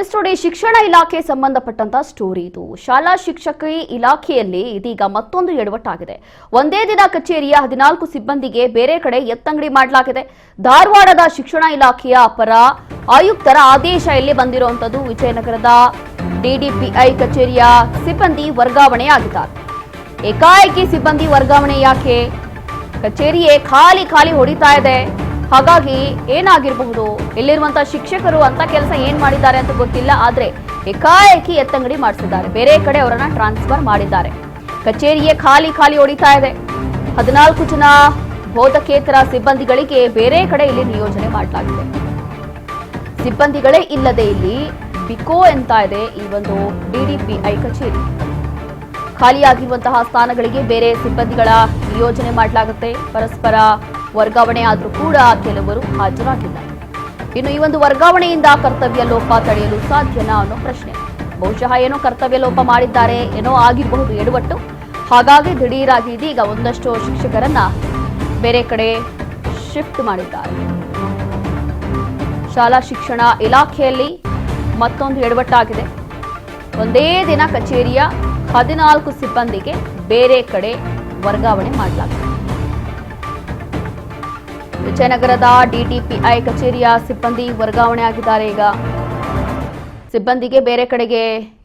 S ನೋಡಿ, ಶಿಕ್ಷಣ ಇಲಾಖೆ ಸಂಬಂಧಪಟ್ಟಂತ ಸ್ಟೋರಿ ಇದು. ಶಾಲಾ ಶಿಕ್ಷಕಿ ಇಲಾಖೆಯಲ್ಲಿ ಇದೀಗ ಮತ್ತೊಂದು ಎಡವಟ್ಟಾಗಿದೆ. ಒಂದೇ ದಿನ ಕಚೇರಿಯ 14 ಸಿಬ್ಬಂದಿಗೆ ಬೇರೆ ಕಡೆ ಎತ್ತಂಗಡಿ ಮಾಡಲಾಗಿದೆ. ಧಾರವಾಡದ ಶಿಕ್ಷಣ ಇಲಾಖೆಯ ಅಪರ ಆಯುಕ್ತರ ಆದೇಶ ಇಲ್ಲಿ ಬಂದಿರುವಂತದ್ದು. ವಿಜಯನಗರದ ಡಿಡಿಪಿಐ ಕಚೇರಿಯ ಸಿಬ್ಬಂದಿ ವರ್ಗಾವಣೆಯಾಗಿದ್ದಾರೆ. ಏಕಾಏಕಿ ಸಿಬ್ಬಂದಿ ವರ್ಗಾವಣೆ ಯಾಕೆ? ಕಚೇರಿಯೇ ಖಾಲಿ ಹೊಡಿತಾ ಇದೆ. ಹಾಗಾಗಿ ಏನಾಗಿರಬಹುದು? ಇಲ್ಲಿರುವಂತಹ ಶಿಕ್ಷಕರು ಅಂತ ಕೆಲಸ ಏನ್ ಮಾಡಿದ್ದಾರೆ ಅಂತ ಗೊತ್ತಿಲ್ಲ. ಆದ್ರೆ ಏಕಾಏಕಿ ಎತ್ತಂಗಡಿ ಮಾಡಿಸಿದ್ದಾರೆ. ಬೇರೆ ಕಡೆ ಅವರನ್ನ ಟ್ರಾನ್ಸ್ಫರ್ ಮಾಡಿದ್ದಾರೆ. ಕಚೇರಿಯೇ ಖಾಲಿ ಹೊಡಿತಾ ಇದೆ. 14 ಜನ ಬೋಧಕೇತರ ಸಿಬ್ಬಂದಿಗಳಿಗೆ ಬೇರೆ ಕಡೆ ಇಲ್ಲಿ ನಿಯೋಜನೆ ಮಾಡಲಾಗಿದೆ. ಸಿಬ್ಬಂದಿಗಳೇ ಇಲ್ಲದೆ ಇಲ್ಲಿ ಬಿಕೋ ಅಂತ ಇದೆ ಈ ಒಂದು ಡಿಡಿಪಿಐ ಕಚೇರಿ. ಖಾಲಿಯಾಗಿರುವಂತಹ ಸ್ಥಾನಗಳಿಗೆ ಬೇರೆ ಸಿಬ್ಬಂದಿಗಳ ನಿಯೋಜನೆ ಮಾಡಲಾಗುತ್ತೆ. ಪರಸ್ಪರ ವರ್ಗಾವಣೆ ಆದರೂ ಕೂಡ ಕೆಲವರು ಹಾಜರಾಗಿಲ್ಲ. ಇನ್ನು ಈ ಒಂದು ವರ್ಗಾವಣೆಯಿಂದ ಕರ್ತವ್ಯ ಲೋಪ ತಡೆಯಲು ಸಾಧ್ಯನಾ ಅನ್ನೋ ಪ್ರಶ್ನೆ. ಬಹುಶಃ ಏನೋ ಕರ್ತವ್ಯ ಲೋಪ ಮಾಡಿದ್ದಾರೆ, ಏನೋ ಆಗಿರಬಹುದು ಎಡವಟ್ಟು. ಹಾಗಾಗಿ ದಿಢೀರಾಗಿ ಇದೀಗ ಒಂದಷ್ಟು ಶಿಕ್ಷಕರನ್ನ ಬೇರೆ ಕಡೆ ಶಿಫ್ಟ್ ಮಾಡಿದ್ದಾರೆ. ಶಾಲಾ ಶಿಕ್ಷಣ ಇಲಾಖೆಯಲ್ಲಿ ಮತ್ತೊಂದು ಎಡವಟ್ಟಾಗಿದೆ. ಒಂದೇ ದಿನ ಕಚೇರಿಯ 14 ಸಿಬ್ಬಂದಿಗೆ ಬೇರೆ ಕಡೆ ವರ್ಗಾವಣೆ ಮಾಡಲಾಗಿದೆ. ವಿಜಯನಗರದ ಡಿಡಿಪಿಐ ಕಚೇರಿಯ ಸಿಬ್ಬಂದಿ ವರ್ಗಾವಣೆ ಆಗಿದ್ದಾರೆ. ಈಗ ಸಿಬ್ಬಂದಿಗೆ ಬೇರೆ ಕಡೆಗೆ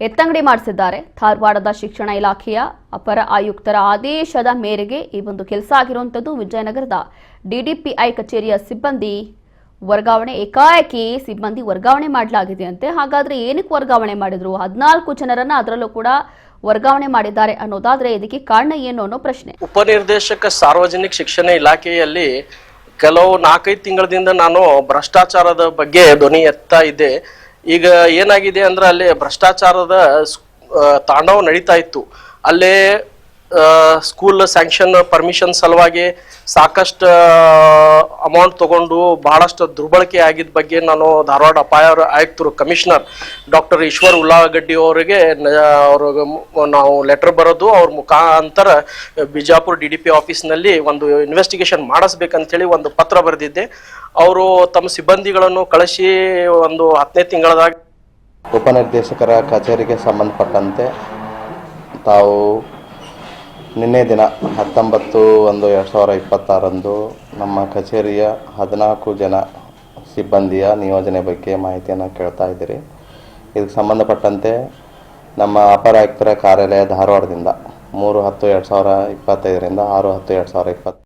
ಎತ್ತಂಗಡಿ ಮಾಡಿಸಿದ್ದಾರೆ. ಧಾರವಾಡದ ಶಿಕ್ಷಣ ಇಲಾಖೆಯ ಅಪರ ಆಯುಕ್ತರ ಆದೇಶದ ಮೇರೆಗೆ ಈ ಒಂದು ಕೆಲಸ ಆಗಿರುವಂಥದ್ದು. ವಿಜಯನಗರದ ಡಿಡಿಪಿಐ ಕಚೇರಿಯ ಸಿಬ್ಬಂದಿ ವರ್ಗಾವಣೆ, ಏಕಾಏಕಿ ಸಿಬ್ಬಂದಿ ವರ್ಗಾವಣೆ ಮಾಡಲಾಗಿದೆ ಅಂತೆ. ಹಾಗಾದ್ರೆ ಏನಕ್ಕೆ ವರ್ಗಾವಣೆ ಮಾಡಿದ್ರು? 14 ಜನರನ್ನ ಅದರಲ್ಲೂ ಕೂಡ ವರ್ಗಾವಣೆ ಮಾಡಿದ್ದಾರೆ ಅನ್ನೋದಾದ್ರೆ ಇದಕ್ಕೆ ಕಾರಣ ಏನು ಅನ್ನೋ ಪ್ರಶ್ನೆ. ಉಪನಿರ್ದೇಶಕ ಸಾರ್ವಜನಿಕ ಶಿಕ್ಷಣ ಇಲಾಖೆಯಲ್ಲಿ ಕೆಲವು 4-5 ತಿಂಗಳಿಂದ ನಾನು ಭ್ರಷ್ಟಾಚಾರದ ಬಗ್ಗೆ ಧ್ವನಿ ಎತ್ತಾ ಇದ್ದೆ. ಈಗ ಏನಾಗಿದೆ ಅಂದ್ರೆ ಅಲ್ಲಿ ಭ್ರಷ್ಟಾಚಾರದ ತಾಂಡವ ನಡೀತಾ ಇತ್ತು. ಅಲ್ಲೇ ಸ್ಕೂಲ್ ಸ್ಯಾಂಕ್ಷನ್ ಪರ್ಮಿಷನ್ ಸಲುವಾಗಿ ಸಾಕಷ್ಟು ಅಮೌಂಟ್ ತಗೊಂಡು ಬಹಳಷ್ಟು ದುರ್ಬಳಕೆ ಆಗಿದ್ದ ಬಗ್ಗೆ ನಾನು ಧಾರವಾಡ ಅಪಾಯ ಆಯುಕ್ತರು ಕಮಿಷನರ್ ಡಾಕ್ಟರ್ ಈಶ್ವರ್ ಉಳ್ಳಾಗಡ್ಡಿ ಅವರಿಗೆ ನಾವು ಲೆಟರ್ ಬರೋದು, ಅವ್ರ ಮುಖಾಂತರ ಬಿಜಾಪುರ ಡಿಡಿಪಿ ಆಫೀಸ್ನಲ್ಲಿ ಒಂದು ಇನ್ವೆಸ್ಟಿಗೇಷನ್ ಮಾಡಿಸ್ಬೇಕಂತೇಳಿ ಒಂದು ಪತ್ರ ಬರೆದಿದ್ದೆ. ಅವರು ತಮ್ಮ ಸಿಬ್ಬಂದಿಗಳನ್ನು ಕಳಿಸಿ ಒಂದು 10ನೇ ತಿಂಗಳದಾಗ ಉಪನಿರ್ದೇಶಕರ ಕಚೇರಿಗೆ ಸಂಬಂಧಪಟ್ಟಂತೆ ತಾವು ನಿನ್ನೆ ದಿನ 19/1/2026 ನಮ್ಮ ಕಚೇರಿಯ 14 ಜನ ಸಿಬ್ಬಂದಿಯ ನಿಯೋಜನೆ ಬಗ್ಗೆ ಮಾಹಿತಿಯನ್ನು ಕೇಳ್ತಾ ಇದ್ದೀರಿ. ಇದಕ್ಕೆ ಸಂಬಂಧಪಟ್ಟಂತೆ ನಮ್ಮ ಅಪರ ಆಯುಕ್ತರ ಕಾರ್ಯಾಲಯ ಧಾರವಾಡದಿಂದ 3/10/2025 6/10/2020